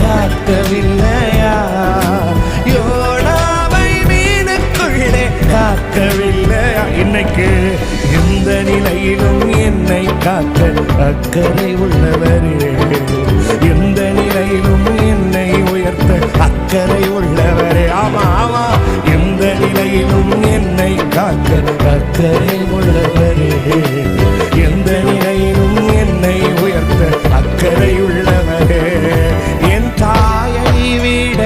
காக்கவில்லையா? யோனாவை மீனுக்குள்ளே காக்கவில்லையா? இன்னைக்கு எந்த நிலையிலும் என்னை காக்க அக்கறை உள்ளவரே, எந்த நிலையிலும் என்னை உயர்த்த அக்கறை உள்ளவரே. ஆமா ஆமா, எந்த நிலையிலும் என்னை காக்க அக்கறை உள்ளவரே, எந்த நிலையிலும் என்னை உயர்த்த அக்கறை உள்ளவரே. என் தாயை விட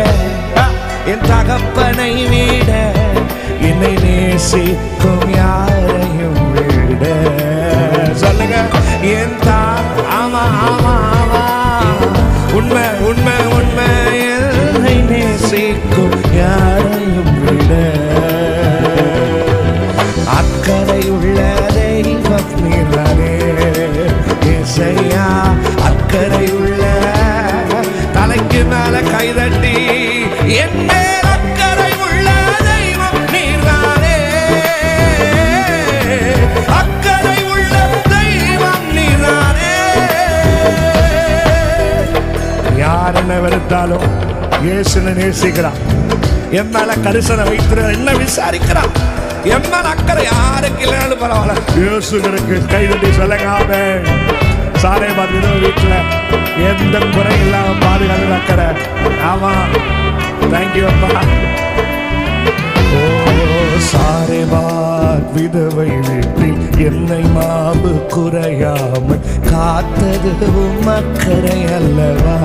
என் தகப்பனை விட என்னை நேசிக்கும் யாரையும் விட. சொல்லுங்க, என் ஆமா ஆமா ஆமா, உண்மை உண்மை உண்மை, என்னை நேசிக்கும் யாரையும் விட அக்கறை உள்ள தெய்வம் நீதானே ஏசையா. அக்கறை உள்ள, தலைக்கு மேல கைதட்டி என்ன அக்கறை உள்ள தெய்வம் நீதானே, அக்கறை உள்ள தெய்வம் நீதானே. யார் என்ன வெறுத்தாலும் இயேசுவை நேசிக்கிறான். என் மேல கரிசனை வைத்து என்ன விசாரிக்கிறான். என் மேல அக்கறை யாருக்கு இல்லைனாலும் பரவாயில்ல, இயேசுக்கு கைதட்டி சொல்லுங்க. சாரை பார்த்து வீட்டுல எந்த குறை இல்லாம பாதுகாத்து அக்கறை. ஆமா, தேங்க்யூ அப்பா. ஓ சாரேபாத் விதவை வீட்டில் என்னை மாவு குறையாமல் காத்ததுவும் அக்கறை அல்லவா?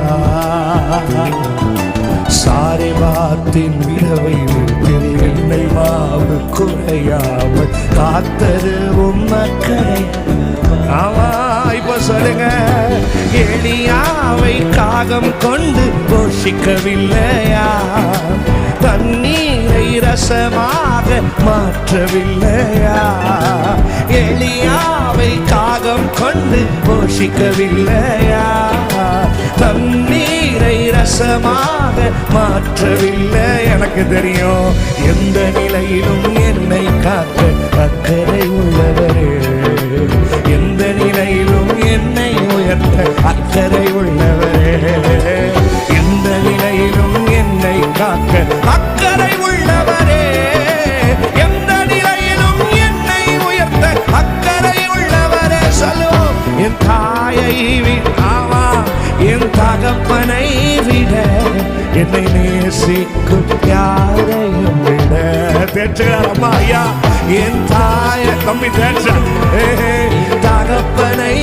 சாரேபாத்தின் விதவை வீட்டில் என்னை மாவு குறையாமல் காத்ததுவும் அக்கறை. ஆமா, இப்ப சொல்லுங்க, எலியாவை காகம் கொண்டு போஷிக்கவில்லையா? தண்ணீரை ரசமாக மாற்றவில்லையா? எலியாவை காகம் கொண்டு போஷிக்கவில்லையா? தண்ணீரை ரசமாக மாற்றவில்லை. எனக்கு தெரியும், எந்த நிலையிலும் என்னை காக்க அக்கறை உள்ளவரே, எந்த நிலையிலும் என்னை உயர்த்த அக்கறை உள்ளவரே, எந்த நிலையிலும் என்னை காக்க அக்கறை உள்ளவரே, எந்த நிலையிலும் என்னை உயர்த்த அக்கறை உள்ளவரே. சொல்லுவோம், என் தாயை விடாமா, என் தகப்பனை விட என்னை நேசிக்கும் யாரையும் விட. தேற்றுகிறார் அம்மா ஐயா, என் தாயை தம்பி தேற்ற தகப்பனை